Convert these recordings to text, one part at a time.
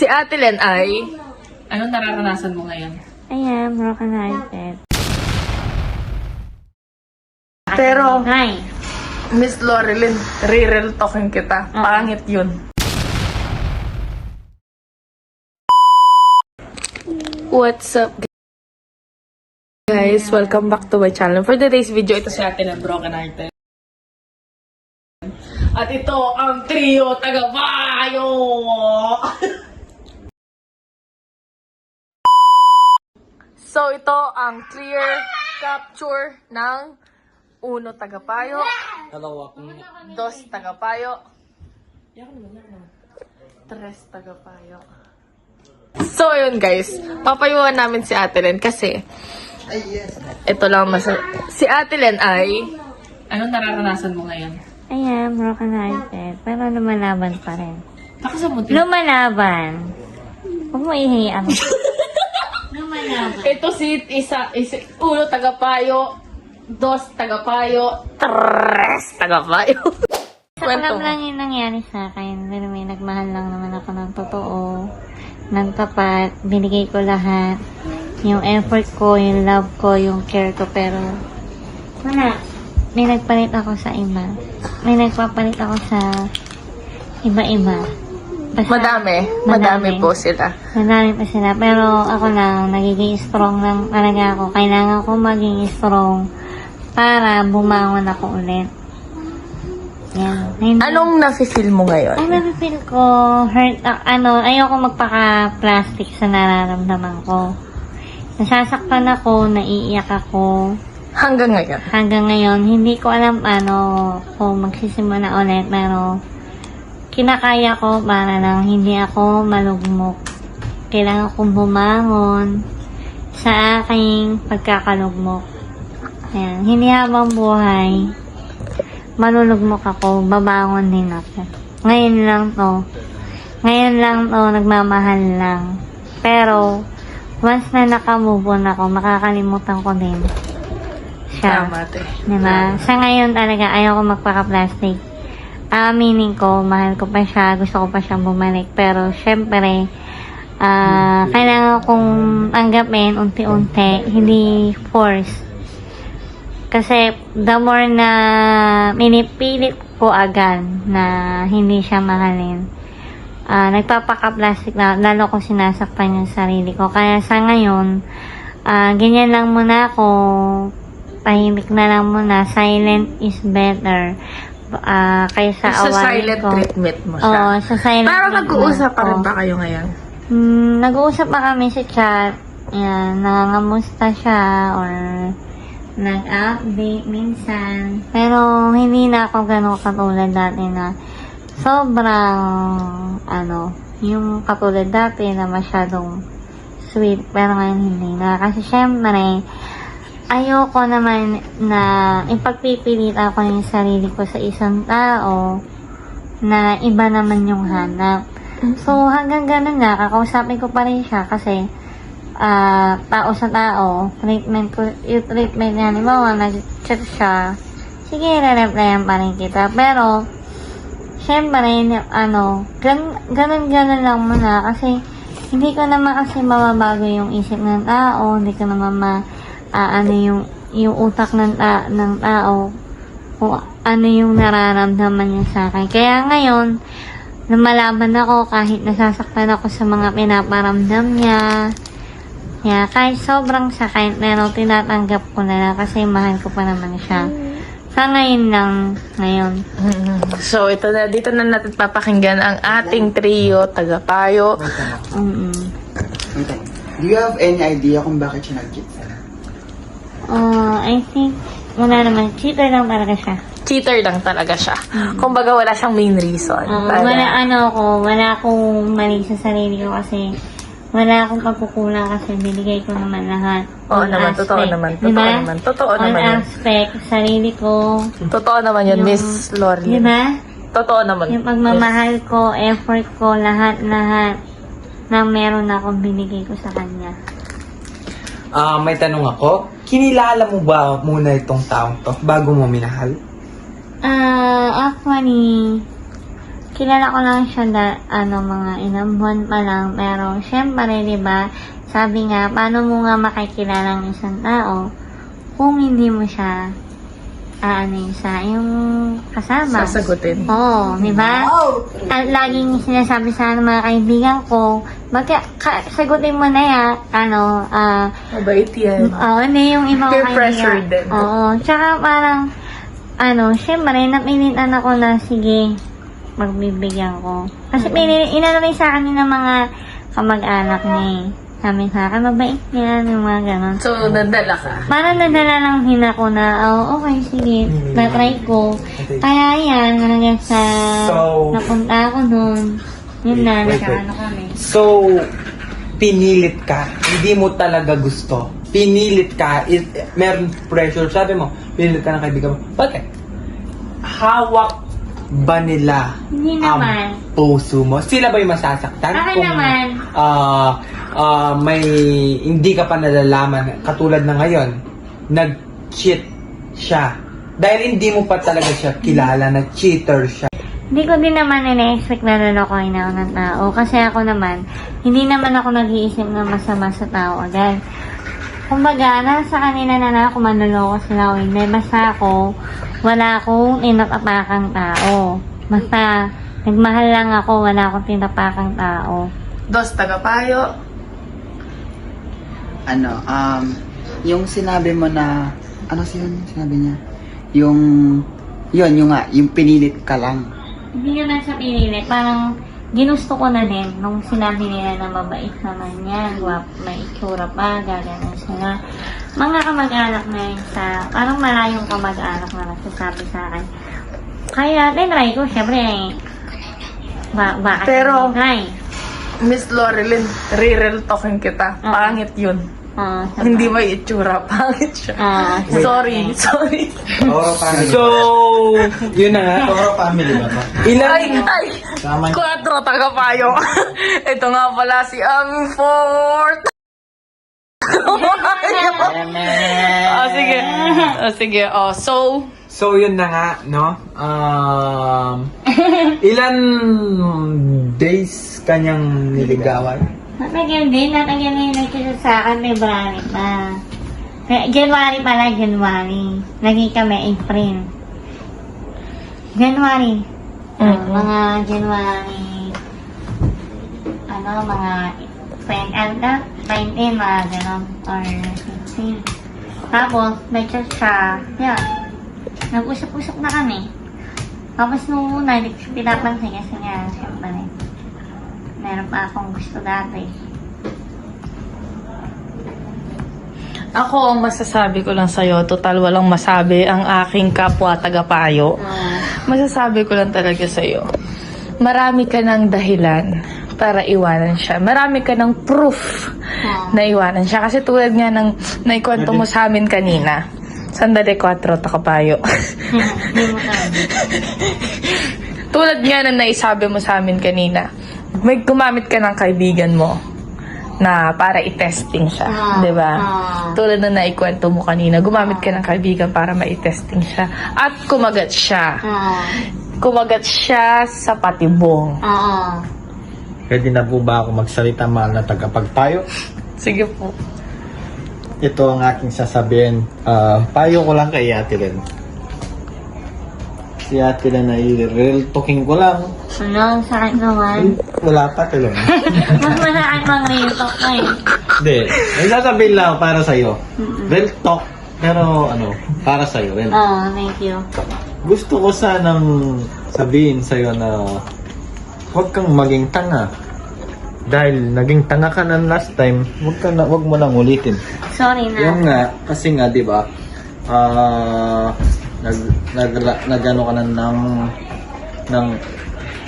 Si Ate Len ay... Anong nararanasan mo ngayon? Ayan, broken-hearted. Pero, Hi. Miss Loreline, re-real talking kita. Pangit yun. What's up, guys? Welcome back to my channel. For today's video, ito si Ate Len, broken-hearted. At ito ang trio taga-bayo! So, ito ang clear capture ng 1 taga-payo, 2 taga-payo, 3 taga-payo. So, ayun guys, papayuhan namin si Ate Len kasi ito lang si Ate Len ay... Anong nararanasan mo ngayon? Ayan, broken-hearted. Pero lumalaban pa rin. Nakasamot Lumalaban. Huwag mo ihiyaan. Lumalaban. Ito si 1 taga-payo, 2 taga-payo, 3 taga-payo. Alam lang yung nangyari sa akin. Pero may nagmahal lang naman ako ng totoo. Ng tapat. Binigay ko lahat. Yung effort ko, yung love ko, yung care ko. Pero wala. May nagpalit ako sa iba. May nagpapalit ako sa iba-iba. Madami po sila. Madami pa sila. Pero ako lang, nagiging strong lang talaga ako. Kailangan ko maging strong para bumangon ako ulit. Yan. Anong nafe-feel mo ngayon? Ang nafe-feel ko, hurt, ayoko magpaka-plastic sa nararamdaman ko. Nasasaktan ako, naiiyak ako. Hanggang ngayon? Hanggang ngayon, hindi ko alam kung magsisimula ulit, pero kinakaya ko para lang hindi ako malugmok. Kailangan kong bumangon sa aking pagkakalugmok. Ayan. Hindi habang buhay, malulugmok ako, babangon din ako. Ngayon lang to, nagmamahal lang. Pero, once na nakamove on ako, makakalimutan ko din siya. Tama, te. Diba? Sa ngayon talaga, ayaw ko magpaka-plastic. Aminin ko, mahal ko pa siya, gusto ko pa siyang bumalik. Pero, syempre, kailangan kong tanggapin unti-unti, hindi force. Kasi, the more na minipilit ko agad na hindi siya mahalin, nagpapaka-plastic na, lalo ko sinasaktan yung sarili ko. Kaya sa ngayon, ganyan lang muna ako, tahimik na lang muna, silent is better. Kaysa Sa awarin silent ko. treatment mo siya. Oo, sa silent Pero treatment nag-uusap pa rin ko. ba kayo ngayon? Nag-uusap pa kami sa chat. Yan, nangangamusta siya or nag-update minsan. Pero hindi na ako gano'n katulad dati na sobrang yung katulad dati na masyadong sweet. Pero ngayon hindi na. Kasi syempre, ayoko naman na ipagpipilit ako yung sarili ko sa isang tao na iba naman yung hanap. So, hanggang ganun na, kakausapin ko pa rin siya kasi tao sa tao, yung treatment niya, halimbawa, nag-chat siya, sige, re-replyan pa rin kita. Pero, syempre, ganun lang muna kasi hindi ko naman kasi mababago yung isip ng tao, hindi ko naman yung utak ng tao, kung ano yung nararamdaman niya sa akin. Kaya ngayon, lumalaban ako kahit nasasaktan ako sa mga pinaparamdam niya. Yeah, kahit sobrang sakit, pero tinatanggap ko na lang kasi mahal ko pa naman siya. Sa ngayon. So, dito na natin papakinggan ang ating trio, taga-payo. Do you have any idea kung bakit siya nag-cheat sa'yo? I think, wala naman. Cheater lang talaga siya. Cheater lang talaga siya. Kumbaga, wala siyang main reason. Wala akong mali sa sarili ko kasi wala akong pagkukulang kasi binigay ko naman lahat. Oo naman, totoo naman. Totoo naman yun. Aspect, sarili ko. Totoo naman yun, Miss Loreline. Diba? Totoo naman. Yung pagmamahal ko, effort ko, lahat na meron akong binigay ko sa kanya. May tanong ako. Kinilala mo ba muna itong taong to bago mo minahal? Actually, kilala ko lang siya mga ilang buwan pa lang. Pero, syempre, di ba, sabi nga, paano mo nga makikilala ng isang tao kung hindi mo siya, yung kasama. Sasagutin. Oo, di ba? At laging sinasabi sa mga kaibigan ko, sagutin mo na yan, Mabait yan. hindi yung ibang Peer kaibigan. pressure din. Oo, tsaka parang, syempre, napilitan ako na, sige, magbibigyan ko. Kasi inano rin sa akin ng mga kamag-anak niya eh. Sabi sa akin, mabait yan, yung mga ganon. So, nadala ka. Parang nadala lang din ako na, okay, sige, na-try ko. Kaya yan, hanggang sa napunta ako nun. Yun na, nagkaano kami. So, pinilit ka. Hindi mo talaga gusto. Pinilit ka. Meron pressure. Sabi mo, pinilit ka ng kaibigan mo. Bakit? Hawak ba nila Hindi ang naman. puso mo? Sila ba yung masasaktan? Akin naman. May hindi ka pa nalalaman, katulad na ngayon, nag-cheat siya. Dahil hindi mo pa talaga siya kilala na cheater siya. Hindi ko din naman ina-expect na lolokohin ako ng tao. Kasi ako naman, hindi naman ako nag-iisip na masama sa tao agad. Kumbaga, nasa kanila na kung manloloko sila o hindi. Basta ako, wala akong inatapakang tao. Basta, nagmahal lang ako, wala akong tinapakang tao. Dos, tagapayo. Yung sinabi mo na, sinabi niya? Yung pinilit ka lang. Hindi naman sa pinilit, parang ginusto ko na din nung sinabi nila na mabait naman yan, may itsura pa, gaganon sila. Mga kamag-anak na yun parang malayong kamag-anak na nagsasabi sa akin. Kaya, tinry ko, syempre, bakit Pero, tinry? Miss Loreline, real talking kita. Pangit yun. Hindi may itsura. Pangit siya. Sorry. So, yun na nga. Toro family ba to? Ay! Quatro tagapayo. Ito nga pala si aming fourth. Sige. So, yun na nga, no? Ilan days kanyang niligawan? Natagyan din yung nagkita sa akin, February pa. January pala, January. Naging kami April. January. Mga January, mga 19, mga gano'n, or 16. Tapos, may chat siya. Yan. Nag-usap-usap na kami. Tapos nung una, hindi ko siya pinapansin kasi nga, siyempre, meron pa akong gusto dati. Ako, ang masasabi ko lang sa'yo, total walang masabi ang aking kapwa tagapayo. Masasabi ko lang talaga sa'yo, marami ka ng dahilan para iwanan siya. Marami ka ng proof na iwanan siya. Kasi tulad nga ng naikwento mo sa amin kanina, sandali 4 takapayo. Hindi mo sabi. Tulad nga na naisabi mo sa amin kanina, may gumamit ka ng kaibigan mo na para i-testing siya, di ba? Tulad na naikwento mo kanina, gumamit ka ng kaibigan para ma-testing siya. At kumagat siya. Kumagat siya sa patibong. Pwede na po ba ako magsalita, mahal na tagapagpayo? Sige po. Ito ang aking sasabihin. Payo ko lang kay Ate Len. Si Ate Len ay real talking ko lang. Ano, sa akin naman. Wala pa, Ate Len. Mas malaki pang real talk na eh. Hindi. May sasabihin lang para sa'yo. Real talk. Pero para sa'yo rin. Thank you. Gusto ko sanang sabihin sa'yo na huwag kang maging tanga. Dahil naging tanga ka na last time, huwag mo lang ulitin. Sorry na. Yung nga, kasi nga, di ba, nagano ka na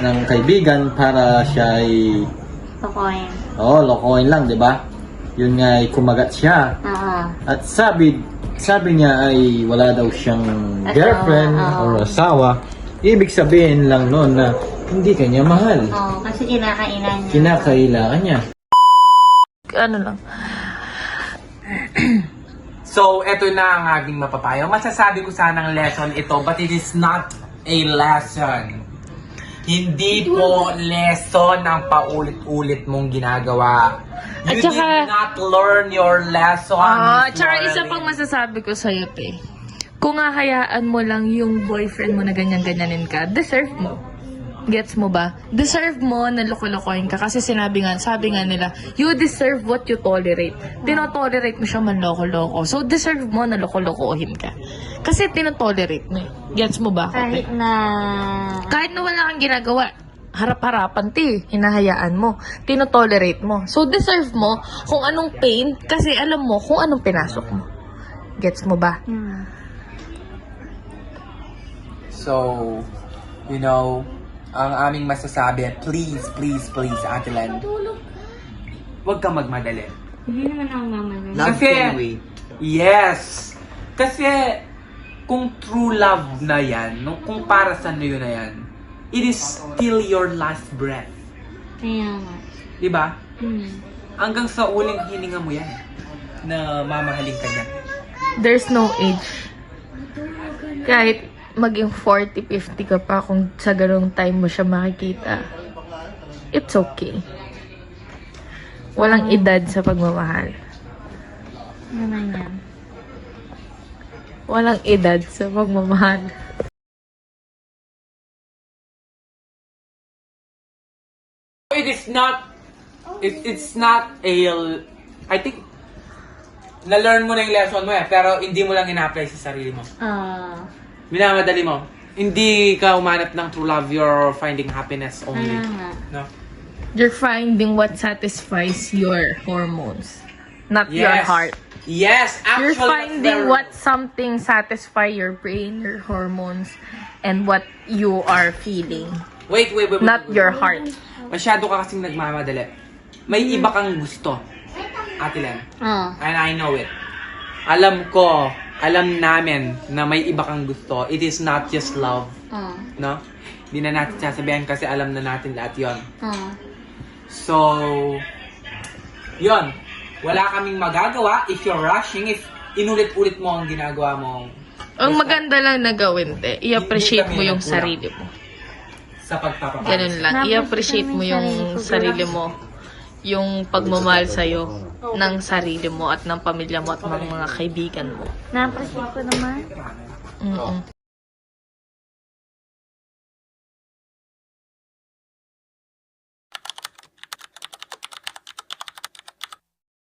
ng kaibigan para siya ay, lokohin lang, di ba? Yun nga ay kumagat siya. At sabi niya ay wala daw siyang girlfriend or asawa. Ibig sabihin lang noon na hindi kanya mahal. Kasi kinakailan niya. Kinakailangan niya. Ano lang. So, eto na ang aking mapapayo. Masasabi ko sanang lesson ito, but it is not a lesson. Hindi po lesson ang paulit-ulit mong ginagawa. At You saka- did not learn your lesson. Tsaka isa Marlene. pang masasabi ko sa'yo, te. Kung hahayaan mo lang yung boyfriend mo na ganyan-ganyanin ka, deserve mo. Gets mo ba? Deserve mo na loko-lokohin ka kasi sabi nga nila, you deserve what you tolerate. Tinotolerate mo siya man loko-loko. So, deserve mo na loko-lokohin ka. Kasi tinotolerate mo eh. Gets mo ba? Kahit Kahit na wala kang ginagawa, harap-harapan hinahayaan mo, tinotolerate mo. So, deserve mo kung anong pain kasi alam mo kung anong pinasok mo. Gets mo ba? So, you know, ang aming masasabi, please, Ate Len, huwag kang magmadali. Hindi naman ako mamadali. Love can wait. Yes! Kasi, kung true love na yan, kung para sa na yan, it is still your last breath. Kaya nga. Diba? Hmm. Hanggang sa uling hininga mo yan, na mamahalin ka niya. There's no age. Kahit maging 40, 50 ka pa kung sa ganung time mo siya makikita. It's okay. Walang edad sa pagmamahal. Naman yan. Walang edad sa pagmamahal. It's not a, I think, na-learn mo na yung lesson mo pero hindi mo lang ina-apply sa sarili mo. Minamadali mo. Hindi ka umanap ng true love, you're finding happiness only. Kaya nga. No? You're finding what satisfies your hormones, not your heart. Yes, actually. You're finding what something satisfy your brain, your hormones, and what you are feeling, Wait. not your heart. Masyado ka kasing nagmamadali. May iba kang gusto, Ate Len. And I know it. Alam namin na may iba kang gusto. It is not just love. No? Hindi na natin sasabihin kasi alam na natin lahat yon. So, yon. Wala kaming magagawa if you're rushing, if inulit-ulit mo ang ginagawa mo Ang maganda lang na gawin, te, i-appreciate Hindi mo kami yung nagkulang. sarili mo. sa pagpapapalis. Ganun lang. I-appreciate mo yung sarili mo. Yung pagmamahal sa'yo ng sarili mo at ng pamilya mo at ng mga kaibigan mo. Na-appreciate ko naman. Mm-mm.